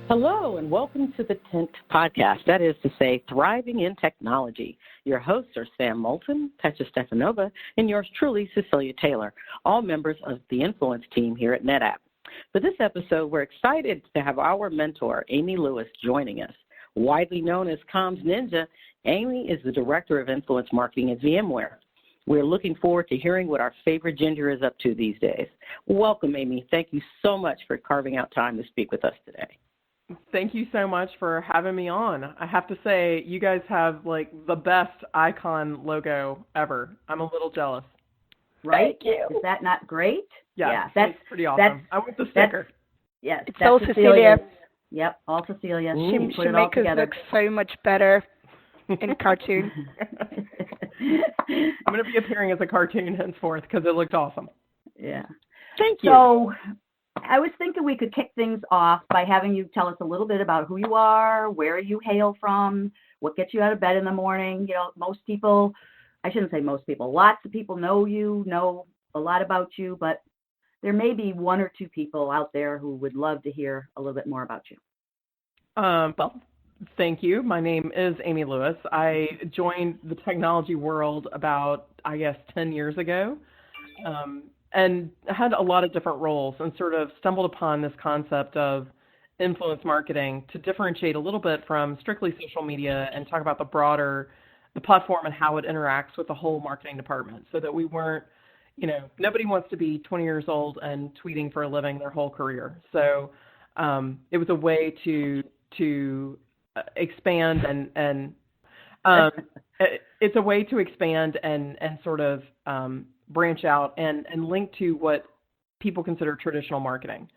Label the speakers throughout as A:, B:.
A: Hello, and welcome to the TINT podcast. That is to say, Thriving in Technology. Your hosts are Sam Moulton, Petra Stefanova, and yours truly, Cecilia Taylor, all members of the Influence team here at NetApp. For this episode, we're excited to have our mentor, Amy Lewis, joining us. Widely known as Comms Ninja, Amy is the Director of Influence Marketing at VMware. We're looking forward to hearing what our favorite ginger is up to these days. Welcome, Amy. Thank you so much for carving out time to speak with us today.
B: Thank you so much for having me on. I have to say, you guys have like the best icon logo ever. I'm a little jealous.
C: Right?
A: Thank you.
C: Is that not great?
B: Yeah, that's pretty awesome. I want the sticker.
C: Yes.
D: It's all Cecilia.
C: Yep, all Cecilia.
D: She makes us look so much better in cartoon.
B: I'm going to be appearing as a cartoon henceforth because it looked awesome.
C: Yeah.
A: Thank you.
C: So I was thinking we could kick things off by having you tell us a little bit about who you are, where you hail from, what gets you out of bed in the morning. You know, most people, I shouldn't say most people, lots of people know you, know a lot about you, but there may be one or two people out there who would love to hear a little bit more about you.
B: Well, thank you. My name is Amy Lewis. I joined the technology world about, 10 years ago. And had a lot of different roles and sort of stumbled upon this concept of influence marketing to differentiate a little bit from strictly social media and talk about the platform and how it interacts with the whole marketing department so that we weren't, nobody wants to be 20 years old and tweeting for a living their whole career. So it was a way to expand and it's a way to expand and sort of branch out and link to what people consider traditional marketing.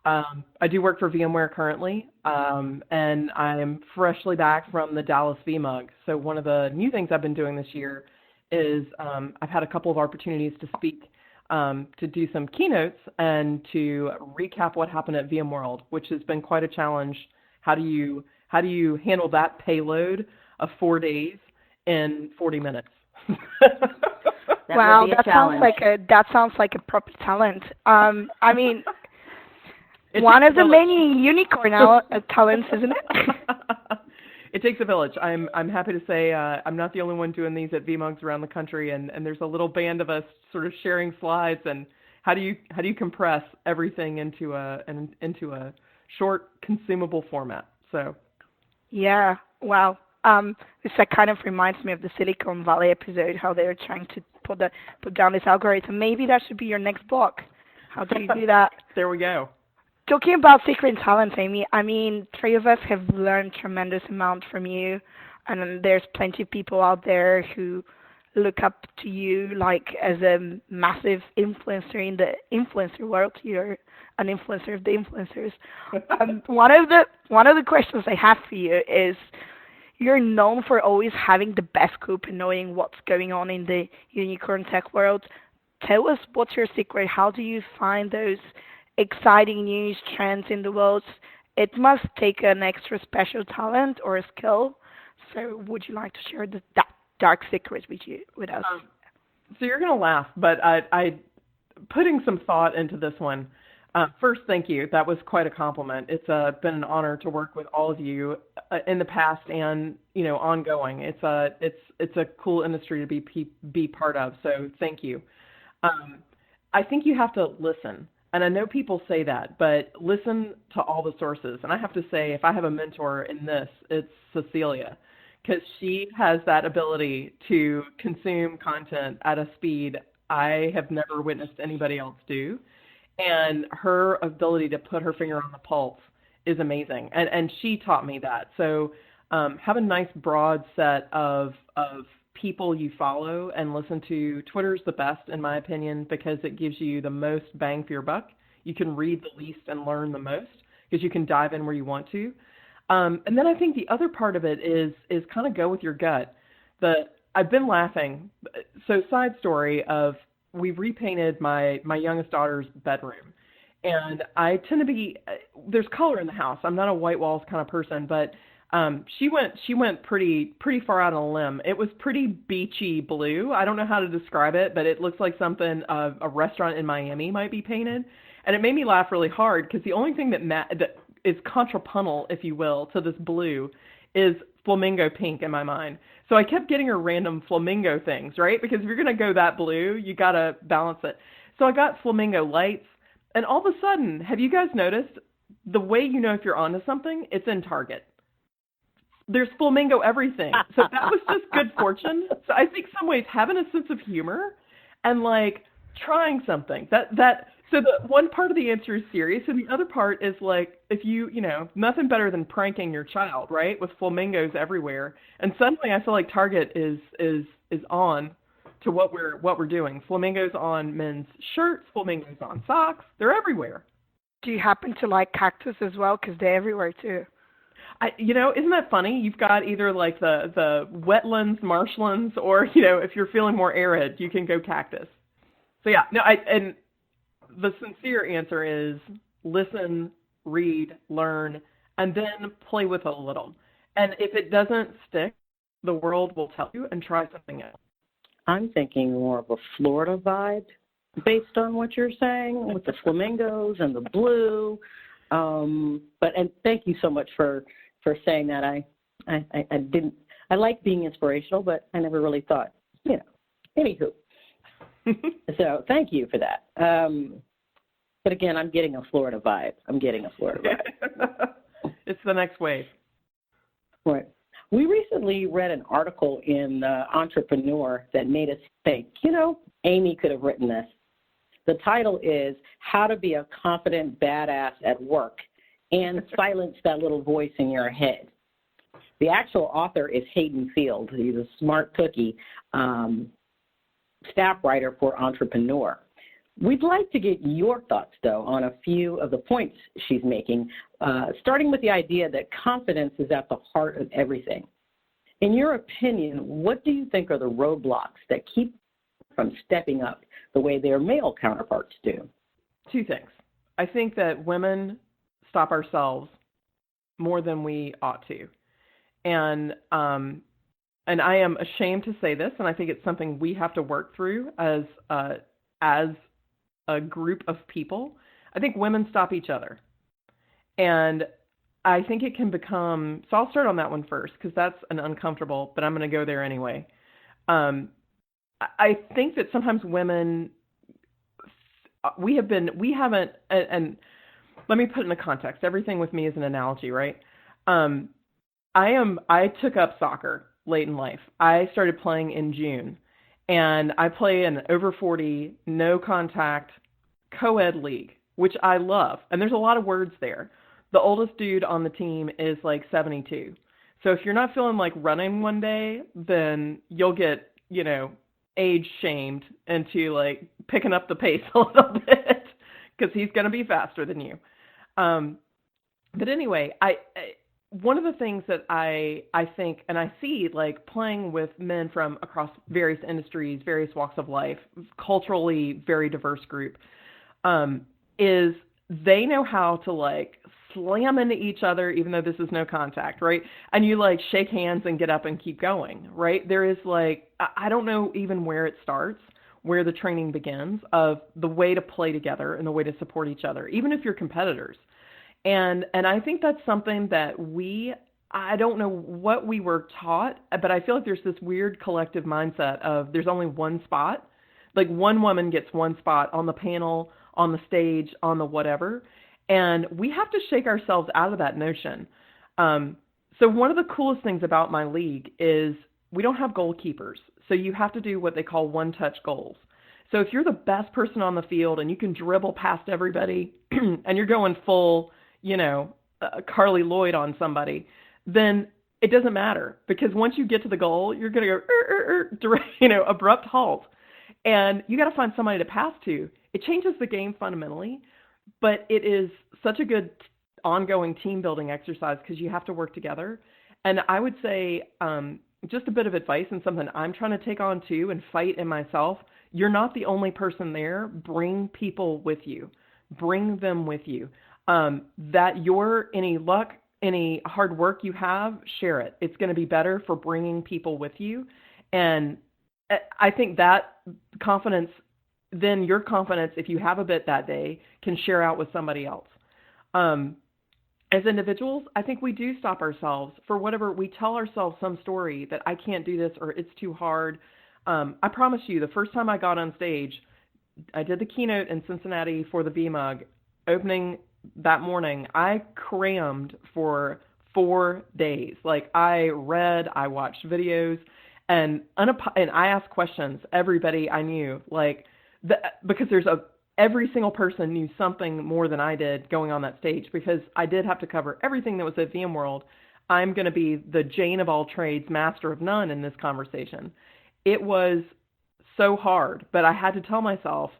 B: I do work for VMware currently, and I am freshly back from the Dallas VMUG. So one of the new things I've been doing this year is I've had a couple of opportunities to speak, to do some keynotes and to recap what happened at VMworld, which has been quite a challenge. How do you handle that payload of 4 days in 40 minutes?
D: Wow, that sounds like a proper talent. I mean, one of the many unicorn talents, isn't it?
B: It takes a village. I'm happy to say I'm not the only one doing these at VMUGs around the country, and there's a little band of us sort of sharing slides and how do you compress everything into a short consumable format. So
D: yeah, wow. This kind of reminds me of the Silicon Valley episode, how they were trying to put down this algorithm. Maybe that should be your next book. How do you do that?
B: There we go.
D: Talking about secret talents, Amy, I mean, three of us have learned tremendous amount from you, and there's plenty of people out there who look up to you like as a massive influencer in the influencer world. You're an influencer of the influencers. One of the questions I have for you is, you're known for always having the best scoop and knowing what's going on in the unicorn tech world. Tell us, what's your secret? How do you find those exciting news trends in the world? It must take an extra special talent or a skill. So would you like to share that dark secret with us?
B: So you're going to laugh, but I putting some thought into this one. First, thank you. That was quite a compliment. It's been an honor to work with all of you in the past and ongoing. It's a cool industry to be part of. So thank you. I think you have to listen, and I know people say that, but listen to all the sources. And I have to say, if I have a mentor in this, it's Cecilia, because she has that ability to consume content at a speed I have never witnessed anybody else do. And her ability to put her finger on the pulse is amazing. And she taught me that. So have a nice broad set of people you follow and listen to. Twitter's the best, in my opinion, because it gives you the most bang for your buck. You can read the least and learn the most because you can dive in where you want to. And then I think the other part of it is kind of go with your gut. I've been laughing. So side story of, we've repainted my youngest daughter's bedroom, and I tend to be, there's color in the house. I'm not a white walls kind of person, but she went pretty far out on a limb. It was pretty beachy blue. I don't know how to describe it, but it looks like something a restaurant in Miami might be painted, and it made me laugh really hard because the only thing that is contrapuntal, if you will, to this blue is flamingo pink in my mind. So I kept getting her random flamingo things, right? Because if you're going to go that blue, you got to balance it. So I got flamingo lights, and all of a sudden, have you guys noticed the way you know if you're onto something? It's in Target. There's flamingo everything. So that was just good fortune. So I think some ways having a sense of humor and like trying something so the one part of the answer is serious, and the other part is like, if you nothing better than pranking your child, right? With flamingos everywhere. And suddenly I feel like Target is on to what we're doing. Flamingos on men's shirts, flamingos on socks. They're everywhere.
D: Do you happen to like cactus as well? Because they're everywhere too.
B: Isn't that funny? You've got either like the wetlands, marshlands, or, if you're feeling more arid, you can go cactus. So yeah, and the sincere answer is listen, read, learn, and then play with it a little. And if it doesn't stick, the world will tell you and try something else.
A: I'm thinking more of a Florida vibe based on what you're saying with the flamingos and the blue. And thank you so much for saying that. I like being inspirational, but I never really thought, anywho. So thank you for that. But again, I'm getting a Florida vibe.
B: It's the next wave.
A: Right. We recently read an article in Entrepreneur that made us think, Amy could have written this. The title is How to Be a Confident Badass at Work and Silence That Little Voice in Your Head. The actual author is Hayden Field. He's a smart cookie, staff writer for Entrepreneur. We'd like to get your thoughts, though, on a few of the points she's making, starting with the idea that confidence is at the heart of everything. In your opinion, what do you think are the roadblocks that keep from stepping up the way their male counterparts do?
B: Two things. I think that women stop ourselves more than we ought to. And I am ashamed to say this, and I think it's something we have to work through as a group of people. I think women stop each other. And I think it can become, so I'll start on that one first, because that's an uncomfortable, but I'm going to go there anyway. I think that sometimes women, we haven't, and let me put it in a context. Everything with me is an analogy, right? I took up soccer late in life. I started playing in June, and I play an over 40, no contact, co-ed league, which I love. And there's a lot of words there. The oldest dude on the team is like 72. So if you're not feeling like running one day, then you'll get, age shamed into like picking up the pace a little bit because he's going to be faster than you. But anyway, one of the things that I think, and I see like playing with men from across various industries, various walks of life, culturally very diverse group, is they know how to like slam into each other, even though this is no contact, right? And you like shake hands and get up and keep going, right? There is like, I don't know even where it starts, where the training begins of the way to play together and the way to support each other, even if you're competitors. And I think that's something that I don't know what we were taught, but I feel like there's this weird collective mindset of there's only one spot, like one woman gets one spot on the panel, on the stage, on the whatever. And we have to shake ourselves out of that notion. So one of the coolest things about my league is we don't have goalkeepers. So you have to do what they call one-touch goals. So if you're the best person on the field and you can dribble past everybody and you're going full, Carly Lloyd on somebody, then it doesn't matter because once you get to the goal, you're going to go, abrupt halt. And you got to find somebody to pass to. It changes the game fundamentally, but it is such a good ongoing team building exercise because you have to work together. And I would say just a bit of advice and something I'm trying to take on too and fight in myself. You're not the only person there. Bring people with you. Bring them with you. That any luck, any hard work you have, share it. It's going to be better for bringing people with you. And I think that confidence, then your confidence, if you have a bit that day, can share out with somebody else. as individuals, I think we do stop ourselves for whatever we tell ourselves some story that I can't do this or it's too hard. I promise you, the first time I got on stage, I did the keynote in Cincinnati for the VMUG opening that morning. I crammed for 4 days. Like I read, I watched videos, and I asked questions. Everybody I knew, because every single person knew something more than I did going on that stage, because I did have to cover everything that was at VMworld. I'm going to be the Jane of all trades, master of none in this conversation. It was so hard, but I had to tell myself,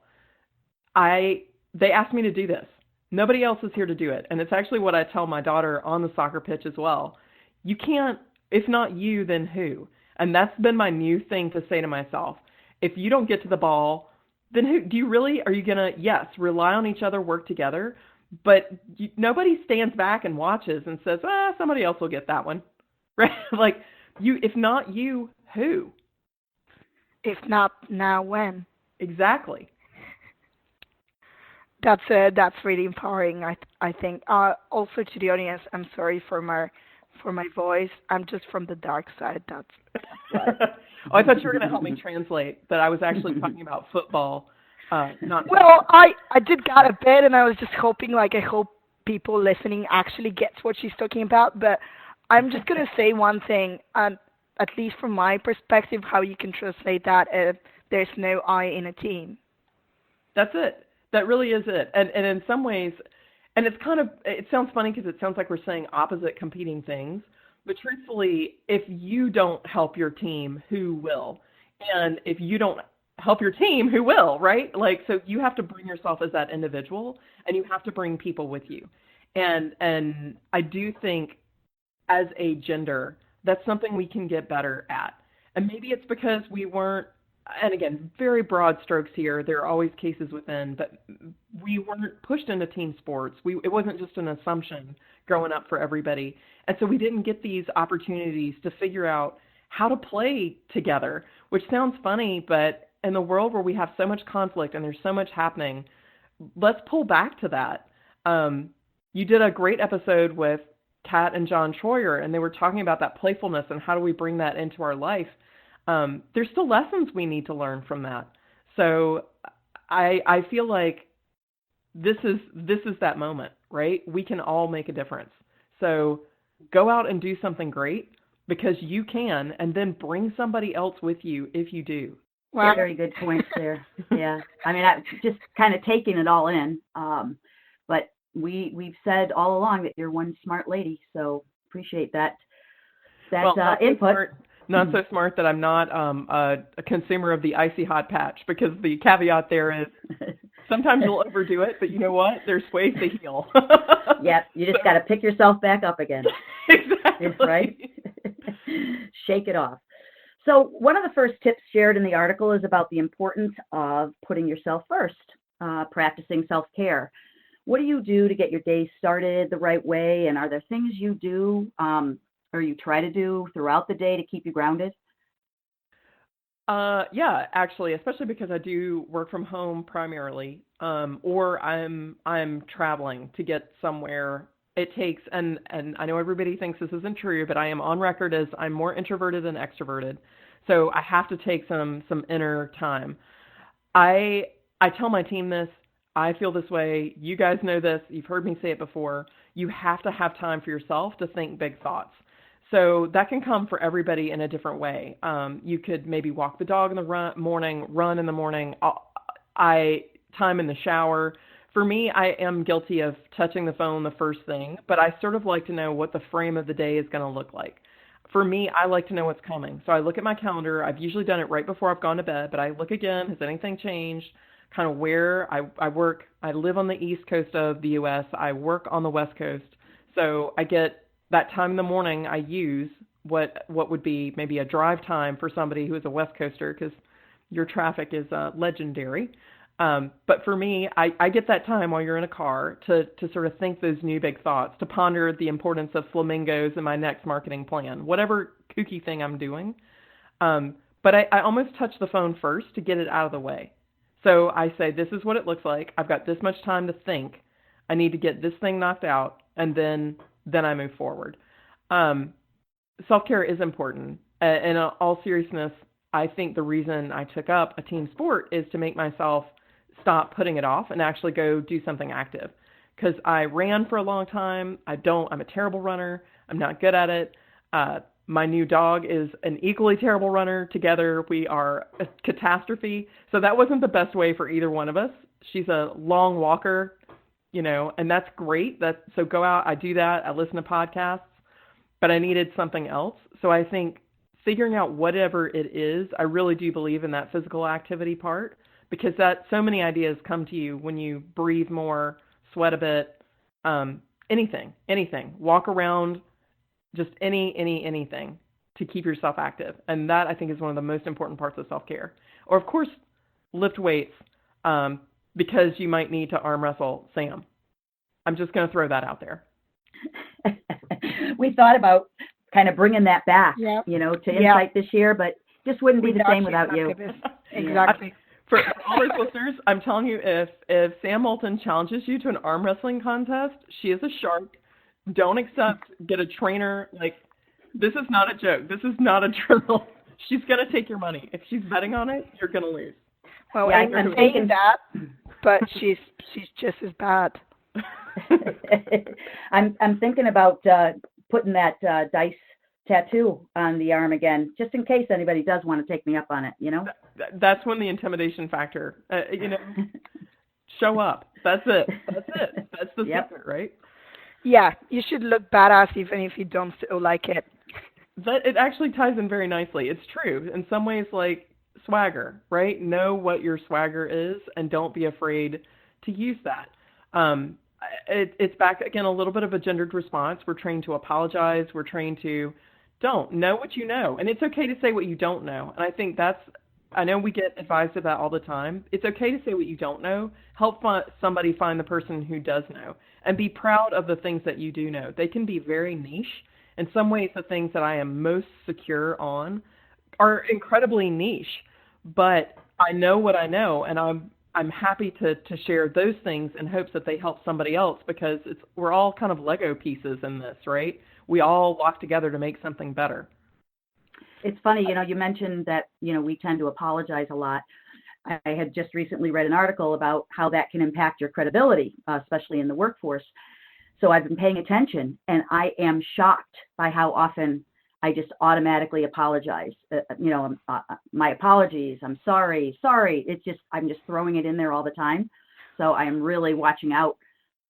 B: they asked me to do this. Nobody else is here to do it. And it's actually what I tell my daughter on the soccer pitch as well. You can't, if not you, then who? And that's been my new thing to say to myself. If you don't get to the ball, then who? Do you really, are you going to, yes, rely on each other, work together, but nobody stands back and watches and says, somebody else will get that one, right? Like, if not you, who?
D: If not now, when?
B: Exactly.
D: That's really empowering. I think. Also to the audience, I'm sorry for my voice. I'm just from the dark side. That's
B: I thought you were going to help me translate that I was actually talking about football. Not.
D: Well, I did get a bit, and I was just hoping, I hope people listening actually gets what she's talking about. But I'm just going to say one thing. At least from my perspective, how you can translate that if there's no I in a team.
B: That's it. That really is it. And in some ways, and it sounds funny because it sounds like we're saying opposite competing things, but truthfully, if you don't help your team, who will? And if you don't help your team, who will, right? So you have to bring yourself as that individual, and you have to bring people with you. And I do think as a gender, that's something we can get better at. And maybe it's because we weren't, and again, very broad strokes here, there are always cases within, but we weren't pushed into team sports. It wasn't just an assumption growing up for everybody. And so we didn't get these opportunities to figure out how to play together, which sounds funny, but in the world where we have so much conflict and there's so much happening, let's pull back to that. You did a great episode with Kat and John Troyer, and they were talking about that playfulness and how do we bring that into our life. There's still lessons we need to learn from that. So I feel like this is that moment, right? We can all make a difference. So go out and do something great because you can, and then bring somebody else with you if you do.
C: Well, very good points there. Yeah. I mean, I'm just kind of taking it all in. But we've said all along that you're one smart lady, so appreciate that input.
B: Not so smart that I'm not a consumer of the icy hot patch, because the caveat there is sometimes you'll overdo it, but you know what? There's ways to heal.
C: Yep, you just got to pick yourself back up again.
B: Exactly.
C: Right? Shake it off. So one of the first tips shared in the article is about the importance of putting yourself first, practicing self-care. What do you do to get your day started the right way? And are there things you do or you try to do throughout the day to keep you grounded?
B: Yeah, actually, especially because I do work from home primarily, or I'm traveling to get somewhere. It takes, and I know everybody thinks this isn't true, but I am on record as I'm more introverted than extroverted. So I have to take some inner time. I tell my team this. I feel this way. You guys know this. You've heard me say it before. You have to have time for yourself to think big thoughts. So that can come for everybody in a different way. You could maybe walk the dog in the morning, run in the morning. Time in the shower. For me, I am guilty of touching the phone the first thing, but I sort of like to know what the frame of the day is going to look like. For me, I like to know what's coming. So I look at my calendar. I've usually done it right before I've gone to bed, but I look again. Has anything changed? Kind of where I work. I live on the East Coast of the U.S. I work on the West Coast. So I get that time in the morning. I use what would be maybe a drive time for somebody who is a West Coaster, because your traffic is legendary. But for me, I get that time while you're in a car to sort of think those new big thoughts, to ponder the importance of flamingos in my next marketing plan, whatever kooky thing I'm doing. But I almost touch the phone first to get it out of the way. So I say, this is what it looks like. I've got this much time to think. I need to get this thing knocked out, and then I move forward. Self-care is important. In all seriousness, I think the reason I took up a team sport is to make myself stop putting it off and actually go do something active. Because I ran for a long time. I'm a terrible runner. I'm not good at it. My new dog is an equally terrible runner. Together, we are a catastrophe. So that wasn't the best way for either one of us. She's a long walker, and that's great. So go out, I do that. I listen to podcasts, but I needed something else. So I think figuring out whatever it is, I really do believe in that physical activity part, because so many ideas come to you when you breathe more, sweat a bit, anything, walk around, just anything to keep yourself active. And that, I think, is one of the most important parts of self-care. Or, of course, lift weights, because you might need to arm wrestle Sam. I'm just going to throw that out there.
C: We thought about kind of bringing that back, to Insight this year, but just wouldn't be the same without you.
D: Exactly.
B: For all those listeners, I'm telling you, if Sam Moulton challenges you to an arm wrestling contest, she is a shark. Don't accept. Get a trainer. This is not a joke. This is not a drill. She's going to take your money. If she's betting on it, you're going to lose.
D: Well, yeah, I'm saying that, but she's just as bad.
C: I'm thinking about putting that dice tattoo on the arm again, just in case anybody does want to take me up on it,
B: That's when the intimidation factor, show up. That's it. That's the secret, right?
D: Yeah, you should look badass even if you don't feel like it.
B: It actually ties in very nicely. It's true. In some ways, like swagger, right? Know what your swagger is and don't be afraid to use that. It's back, again, a little bit of a gendered response. We're trained to apologize. We're trained to don't know what you know. And it's okay to say what you don't know. And I think I know we get advised of that all the time. It's okay to say what you don't know. Help somebody find the person who does know. And be proud of the things that you do know. They can be very niche. In some ways, the things that I am most secure on are incredibly niche. But I know what I know, and I'm happy to share those things in hopes that they help somebody else, because we're all kind of Lego pieces in this, right? We all walk together to make something better.
C: It's funny, you mentioned that, we tend to apologize a lot. I had just recently read an article about how that can impact your credibility, especially in the workforce. So I've been paying attention, and I am shocked by how often I just automatically apologize. My apologies. I'm sorry. I'm just throwing it in there all the time. So I am really watching out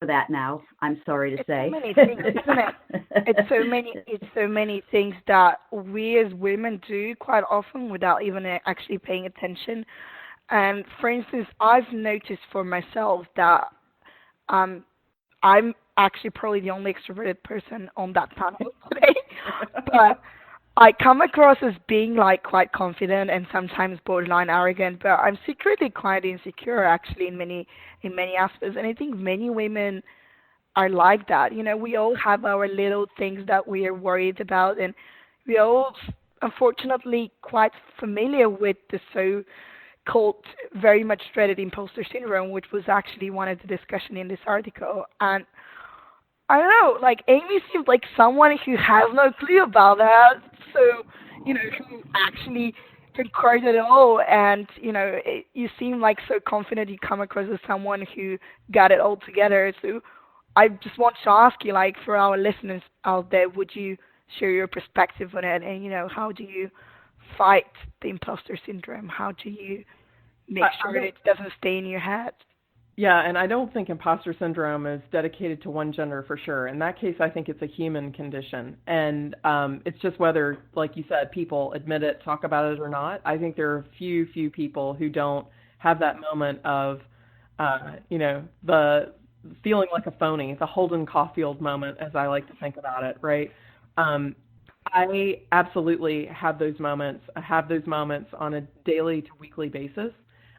C: for that now. I'm sorry to say.
D: So many things, isn't it? It's so many things that we as women do quite often without even actually paying attention. And for instance, I've noticed for myself that I'm actually probably the only extroverted person on that panel today, but I come across as being quite confident and sometimes borderline arrogant, but I'm secretly quite insecure actually in many aspects. And I think many women are like that. We all have our little things that we are worried about, and we all unfortunately quite familiar with the so-called very much dreaded imposter syndrome, which was actually one of the discussion in this article. And I don't know, Amy seems like someone who has no clue about that. So, who actually records it all. And, you seem like so confident. You come across as someone who got it all together. So I just want to ask you, for our listeners out there, would you share your perspective on it? And, how do you fight the imposter syndrome? How do you make sure that it doesn't stay in your head?
B: Yeah, and I don't think imposter syndrome is dedicated to one gender for sure. In that case, I think it's a human condition. And it's just whether, like you said, people admit it, talk about it or not. I think there are few people who don't have that moment of, the feeling like a phony, the Holden Caulfield moment, as I like to think about it, right? I absolutely have those moments. I have those moments on a daily to weekly basis.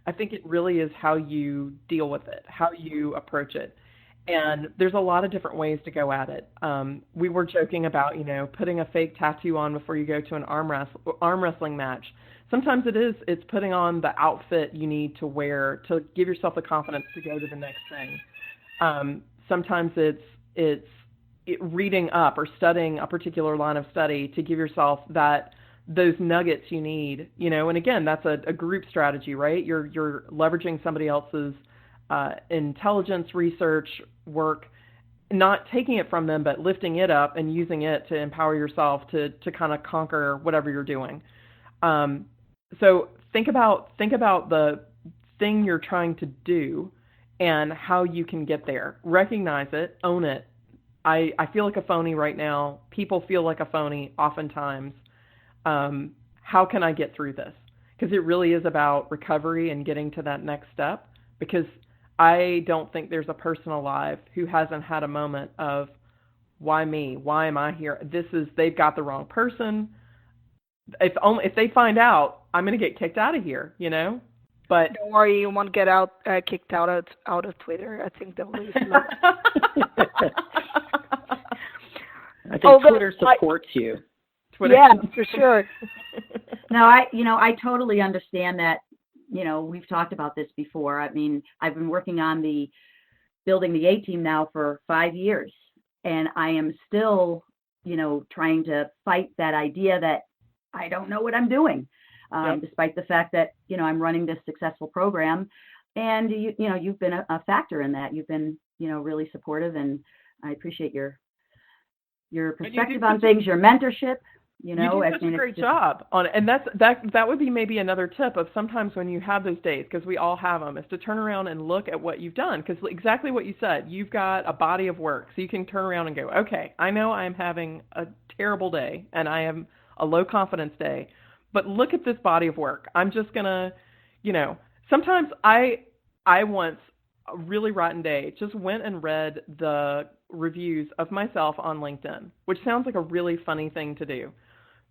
B: I think it really is how you deal with it, how you approach it. And there's a lot of different ways to go at it. We were joking about, putting a fake tattoo on before you go to an arm wrestling match. Sometimes it's putting on the outfit you need to wear to give yourself the confidence to go to the next thing. Sometimes it's reading up or studying a particular line of study to give yourself those nuggets you need, and again, that's a group strategy, right? You're leveraging somebody else's intelligence research work, not taking it from them, but lifting it up and using it to empower yourself to kind of conquer whatever you're doing. So think about the thing you're trying to do and how you can get there. Recognize it, own it. I feel like a phony right now. People feel like a phony oftentimes. How can I get through this? Because it really is about recovery and getting to that next step. Because I don't think there's a person alive who hasn't had a moment of, why me? Why am I here? They've got the wrong person. If they find out, I'm going to get kicked out of here, But
D: don't worry, you won't get kicked out of Twitter. I think they'll lose a lot.
A: I think Twitter supports you.
B: Twitter.
D: Yeah, for sure.
C: No, I totally understand that. We've talked about this before. I mean, I've been working on building the A team now for 5 years, and I am still, trying to fight that idea that I don't know what I'm doing, despite the fact that, I'm running this successful program, and you've been a factor in that. You've been, really supportive, and I appreciate your perspective on things, your mentorship.
B: You do such a great job on it, and that would be maybe another tip of sometimes when you have those days, because we all have them, is to turn around and look at what you've done, because exactly what you said, you've got a body of work, so you can turn around and go, okay, I know I'm having a terrible day, and I am a low confidence day, but look at this body of work. I'm just gonna, sometimes I once, a really rotten day, just went and read the reviews of myself on LinkedIn, which sounds like a really funny thing to do.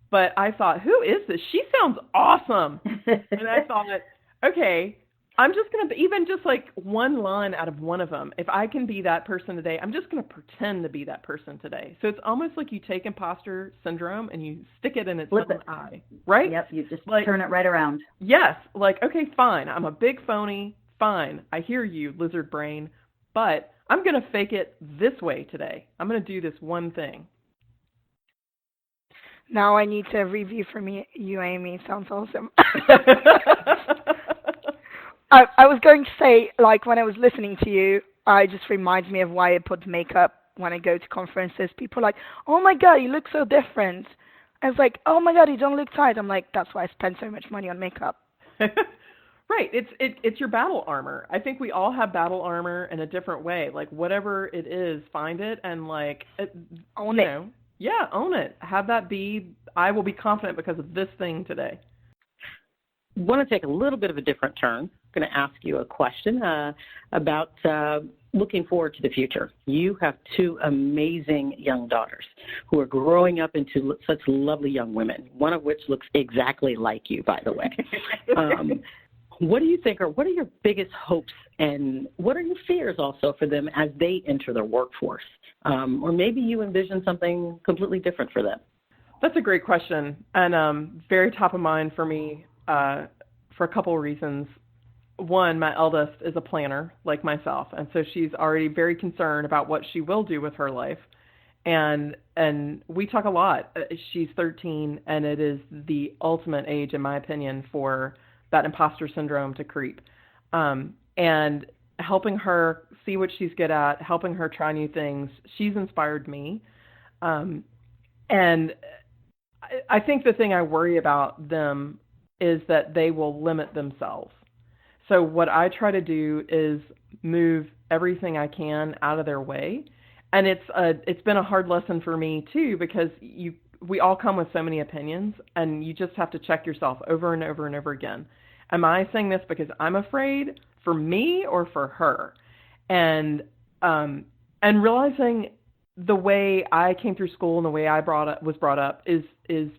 B: But I thought, who is this? She sounds awesome. And I thought, okay, I'm just going to, even just like one line out of one of them, if I can be that person today, I'm just going to pretend to be that person today. So it's almost like you take imposter syndrome and you stick it in its own eye, right?
C: Yep, you just turn it right around.
B: Yes, okay, fine. I'm a big phony. Fine. I hear you, lizard brain. But I'm going to fake it this way today. I'm going to do this one thing.
D: Now I need a review from you, Amy. Sounds awesome. I was going to say, when I was listening to you, it just reminds me of why I put makeup when I go to conferences. People are like, oh my God, you look so different. I was like, oh my God, you don't look tired. I'm like, that's why I spend so much money on makeup.
B: Right. It's your battle armor. I think we all have battle armor in a different way. Whatever it is, find it and
D: own it.
B: Yeah, own it. Have that be, I will be confident because of this thing today.
A: I want to take a little bit of a different turn. I'm going to ask you a question about looking forward to the future. You have 2 amazing young daughters who are growing up into such lovely young women, one of which looks exactly like you, by the way. What do you think, or what are your biggest hopes, and what are your fears also for them as they enter the workforce? Or maybe you envision something completely different for them.
B: That's a great question, and very top of mind for me for a couple of reasons. One, my eldest is a planner like myself, and so she's already very concerned about what she will do with her life. And we talk a lot. She's 13, and it is the ultimate age, in my opinion, for that imposter syndrome to creep. And helping her see what she's good at, helping her try new things, she's inspired me. And I think the thing I worry about them is that they will limit themselves. So what I try to do is move everything I can out of their way. And it's been a hard lesson for me too, because we all come with so many opinions, and you just have to check yourself over and over and over again. Am I saying this because I'm afraid for me or for her? And realizing the way I came through school and the way I was brought up is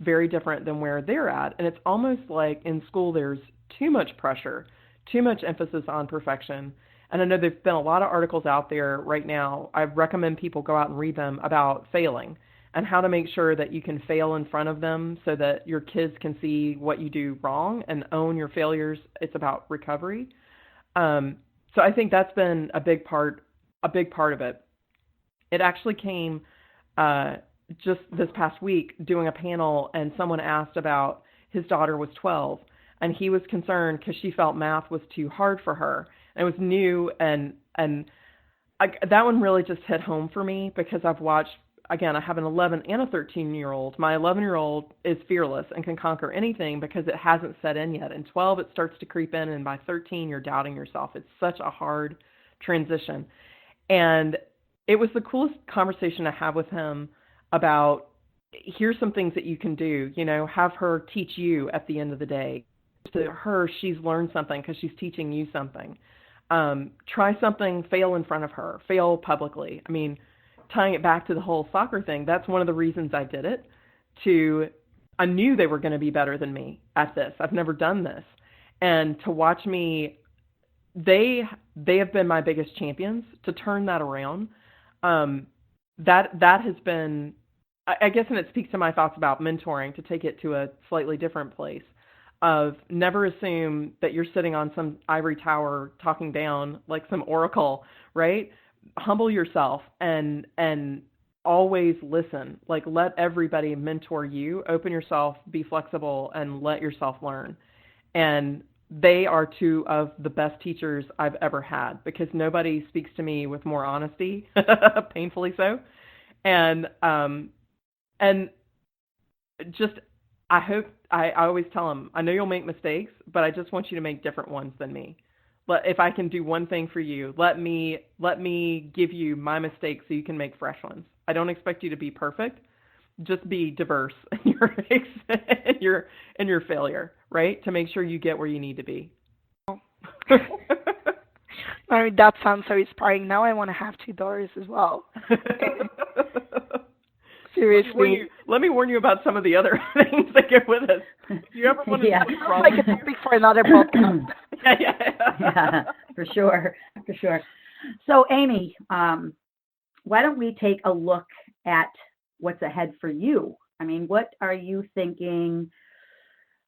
B: very different than where they're at. And it's almost like in school there's too much pressure, too much emphasis on perfection. And I know there's been a lot of articles out there right now. I recommend people go out and read them about failing and how to make sure that you can fail in front of them so that your kids can see what you do wrong and own your failures. It's about recovery. So I think that's been a big part of it. It actually came just this past week doing a panel, and someone asked about his daughter was 12, and he was concerned because she felt math was too hard for her. And it was new, and that one really just hit home for me because I've watched, again, I have an 11 and a 13-year-old. My 11-year-old is fearless and can conquer anything because it hasn't set in yet. In 12, it starts to creep in, and by 13, you're doubting yourself. It's such a hard transition. And it was the coolest conversation to have with him about, here's some things that you can do, have her teach you at the end of the day. To her, she's learned something because she's teaching you something. Try something, fail in front of her, fail publicly. I mean, tying it back to the whole soccer thing, that's one of the reasons I did it. I knew they were going to be better than me at this. I've never done this. And to watch me, they have been my biggest champions to turn that around. That has been, I guess, and it speaks to my thoughts about mentoring, to take it to a slightly different place, of never assume that you're sitting on some ivory tower talking down like some oracle, right? Humble yourself and always listen. Like, let everybody mentor you. Open yourself, be flexible, and let yourself learn. And they are two of the best teachers I've ever had, because nobody speaks to me with more honesty, painfully so. And just, I always tell them, I know you'll make mistakes, but I just want you to make different ones than me. But if I can do one thing for you, let me give you my mistakes so you can make fresh ones. I don't expect you to be perfect. Just be diverse in your failure, right? To make sure you get where you need to be.
D: I mean, that sounds so inspiring. Now I want to have 2 daughters as well. Seriously.
B: Let me warn you about some of the other things that get with us. If you ever want to
D: like a topic for another podcast.
C: Yeah, for sure. So, Amy, why don't we take a look at what's ahead for you? I mean, what are you thinking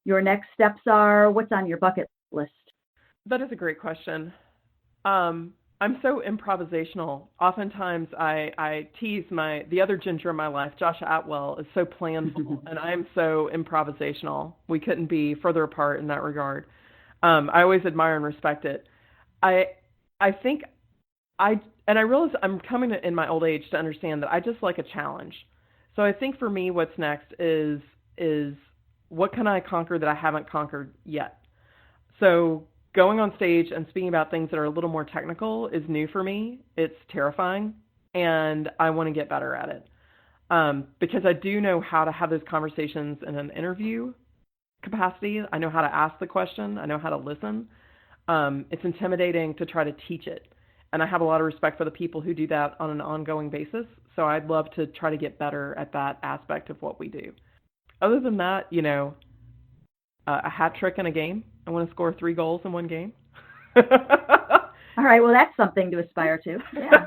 C: your next steps are? What's on your bucket list?
B: That is a great question. I'm so improvisational. Oftentimes I tease the other Ginger in my life, Josh Atwell, is so planful, and I'm so improvisational. We couldn't be further apart in that regard. I always admire and respect it. I think I realize I'm coming in my old age to understand that I just like a challenge. So I think for me, what's next is what can I conquer that I haven't conquered yet? So going on stage and speaking about things that are a little more technical is new for me. It's terrifying, and I want to get better at it, because I do know how to have those conversations in an interview capacity. I know how to ask the question. I know how to listen. It's intimidating to try to teach it, and I have a lot of respect for the people who do that on an ongoing basis, so I'd love to try to get better at that aspect of what we do. Other than that, a hat trick in a game. I want to score 3 goals in one game.
C: All right, well, that's something to aspire to. Yeah.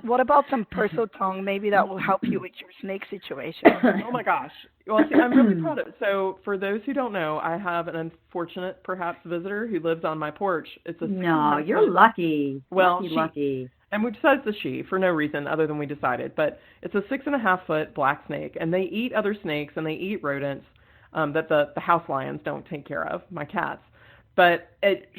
D: What about some personal tongue? Maybe that will help you with your snake situation.
B: Oh my gosh. Well, see, I'm really proud of it. So for those who don't know, I have an unfortunate, perhaps, visitor who lives on my porch.
C: No, you're lucky.
B: Well,
C: lucky.
B: And we decided it's a she for no reason other than we decided. But it's a 6.5-foot black snake, and they eat other snakes and they eat rodents that the house lions don't take care of, my cats. But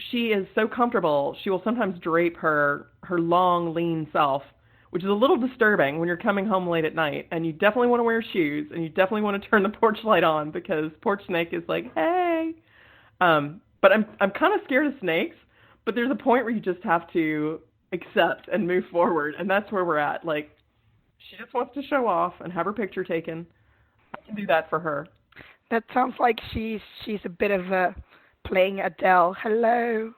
B: she is so comfortable, she will sometimes drape her long, lean self, which is a little disturbing when you're coming home late at night, and you definitely want to wear shoes, and you definitely want to turn the porch light on, because porch snake is like, hey. But I'm kind of scared of snakes, but there's a point where you just have to accept and move forward, and that's where we're at. Like, she just wants to show off and have her picture taken. I can do that for her.
D: That sounds like she's a bit of a playing Adele. Hello.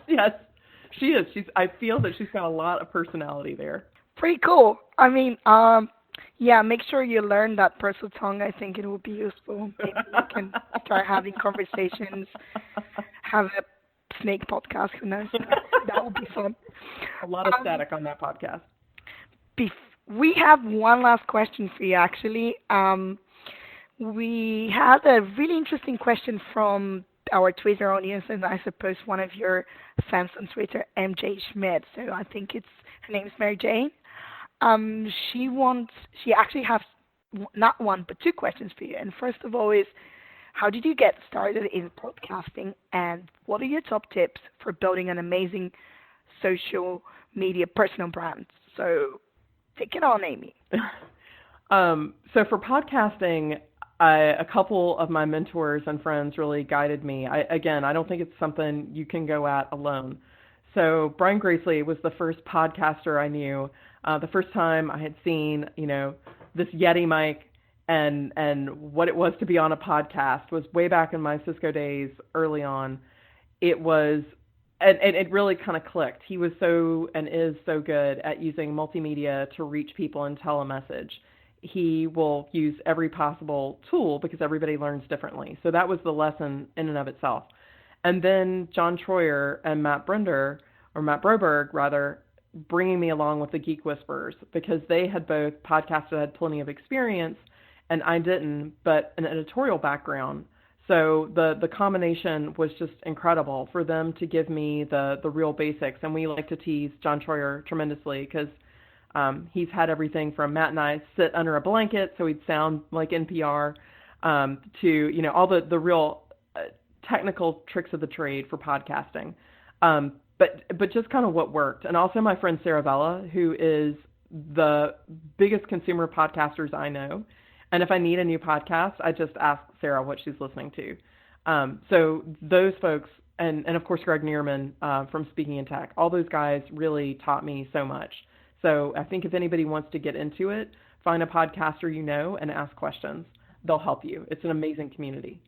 B: Yes. She is. I feel that she's got a lot of personality there.
D: Pretty cool. I mean, make sure you learn that personal tongue. I think it will be useful. Maybe you can try having conversations, have a snake podcast. Who knows? That would be fun.
B: A lot of static on that podcast.
D: We have one last question for you, actually. We had a really interesting question from our Twitter audience, and I suppose one of your fans on Twitter, MJ Schmidt. So I think it's Her name's Mary Jane. She actually has not one, but two questions for you. And first of all is, how did you get started in podcasting, and what are your top tips for building an amazing social media personal brand? So take it on, Amy.
B: So for podcasting, a couple of my mentors and friends really guided me. I don't think it's something you can go at alone. So Brian Gracely was the first podcaster I knew. The first time I had seen, this Yeti mic and what it was to be on a podcast was way back in my Cisco days early on. It was, and it really kind of clicked. He was so and is so good at using multimedia to reach people and tell a message. He will use every possible tool because everybody learns differently. So that was the lesson in and of itself. And then John Troyer and Matt Broberg, bringing me along with the Geek Whisperers, because they had both podcasted, had plenty of experience, and I didn't, but an editorial background. So the combination was just incredible for them to give me the real basics. And we like to tease John Troyer tremendously because he's had everything from Matt and I sit under a blanket so he'd sound like NPR, to all the real technical tricks of the trade for podcasting. But just kind of what worked. And also my friend Sarah Vella, who is the biggest consumer podcasters I know. And if I need a new podcast, I just ask Sarah what she's listening to. So those folks, and of course Greg Neerman from Speaking in Tech, all those guys really taught me so much. So I think if anybody wants to get into it, find a podcaster and ask questions. They'll help you. It's an amazing community.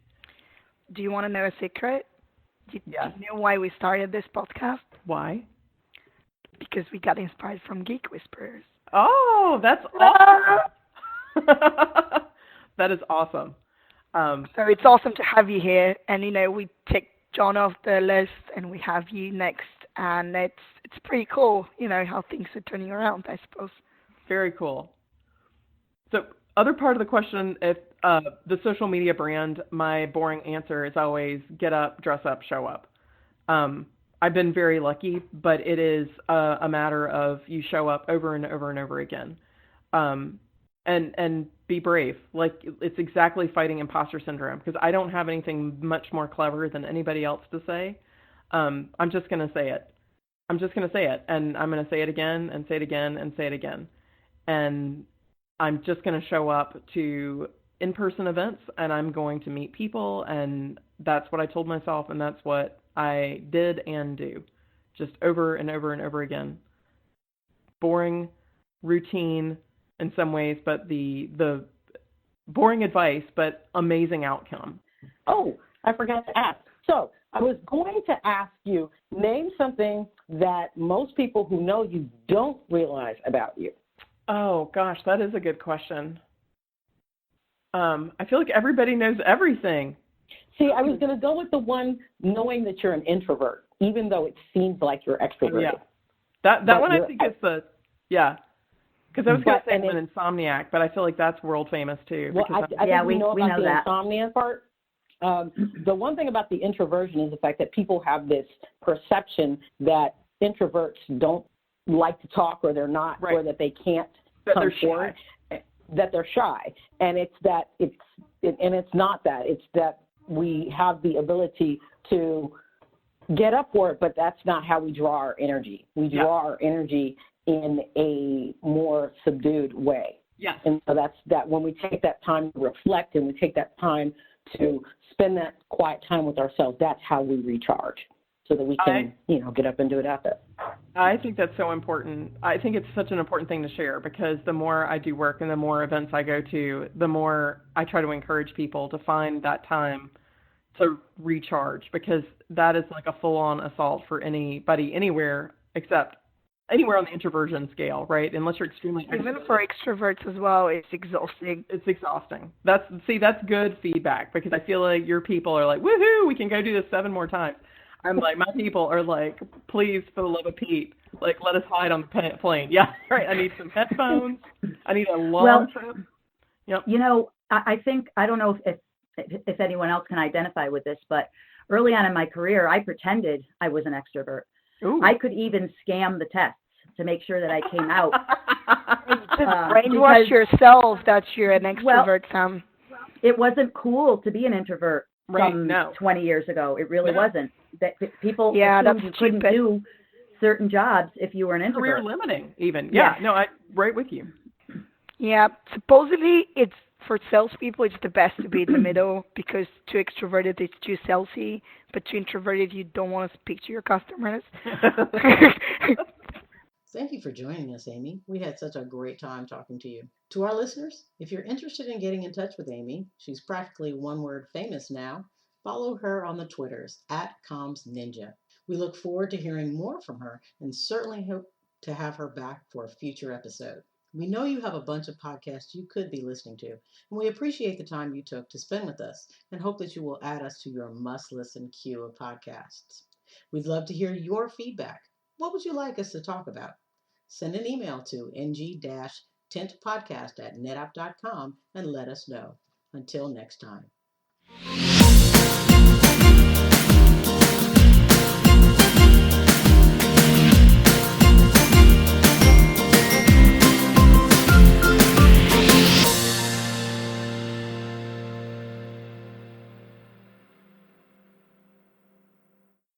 D: Do you want to know a secret? Do you
B: Yes.
D: know why we started this podcast?
B: Why?
D: Because we got inspired from Geek Whisperers.
B: Oh, that's awesome. That is awesome.
D: So it's awesome to have you here. And, we take John off the list and we have you next. And it's pretty cool, how things are turning around, I suppose. Very
B: cool. So other part of the question, if the social media brand, my boring answer is always get up, dress up, show up. I've been very lucky, but it is a matter of you show up over and over and over again. And be brave. Like, it's exactly fighting imposter syndrome, because I don't have anything much more clever than anybody else to say. I'm just going to say it. I'm just going to say it, and I'm going to say it again and say it again and say it again. And I'm just going to show up to in-person events, and I'm going to meet people, and that's what I told myself, and that's what I did and do, just over and over and over again. Boring, routine in some ways, but the boring advice, but amazing outcome.
A: Oh, I forgot to ask. So I was going to ask you, name something that most people who know you don't realize about you.
B: Oh, gosh, that is a good question. I feel like everybody knows everything.
A: See, I was going to go with the one knowing that you're an introvert, even though it seems like you're extroverted.
B: Yeah. That one I think is because I was going to say I'm an insomniac, but I feel like that's world famous too.
A: Well, I think we know about the insomnia part. The one thing about the introversion is the fact that people have this perception that introverts don't like to talk, or they're not, or that they can't come forward, that they're shy. And it's not that. It's that we have the ability to get up for it, but that's not how we draw our energy. We draw our energy in a more subdued way.
B: Yes.
A: And so that's that when we take that time to reflect and we take that time to spend that quiet time with ourselves, that's how we recharge, so that we can, get up and do it out there.
B: I think that's so important. I think it's such an important thing to share, because the more I do work and the more events I go to, the more I try to encourage people to find that time to recharge, because that is like a full-on assault for anybody anywhere, except anywhere on the introversion scale, right? Unless you're extremely
D: even for extroverts as well, it's exhausting.
B: It's exhausting. That's good feedback, because I feel like your people are like, woohoo, we can go do this 7 more times. I'm like, my people are like, please, for the love of Pete, like, let us hide on the plane. Yeah, right. I need some headphones. I need a long trip. Yep.
C: I think, I don't know if anyone else can identify with this, but early on in my career, I pretended I was an extrovert.
B: Ooh.
C: I could even scam the tests. to make sure that I came out.
D: Just brainwash yourself that you're an extrovert, Sam.
C: It wasn't cool to be an introvert some 20 years ago. It really wasn't. That people assumed you couldn't do certain jobs if you were an introvert.
B: Career limiting, even. Yeah. No, I'm right with you.
D: Yeah. Supposedly, it's for salespeople, it's the best to be in the middle because too extroverted, it's too salesy, but too introverted, you don't want to speak to your customers.
A: Thank you for joining us, Amy. We had such a great time talking to you. To our listeners, if you're interested in getting in touch with Amy, she's practically one word famous now, follow her on the Twitters @CommsNinja. We look forward to hearing more from her and certainly hope to have her back for a future episode. We know you have a bunch of podcasts you could be listening to, and we appreciate the time you took to spend with us and hope that you will add us to your must-listen queue of podcasts. We'd love to hear your feedback. What would you like us to talk about? Send an email to ng-tentpodcast@netapp.com and let us know. Until next time.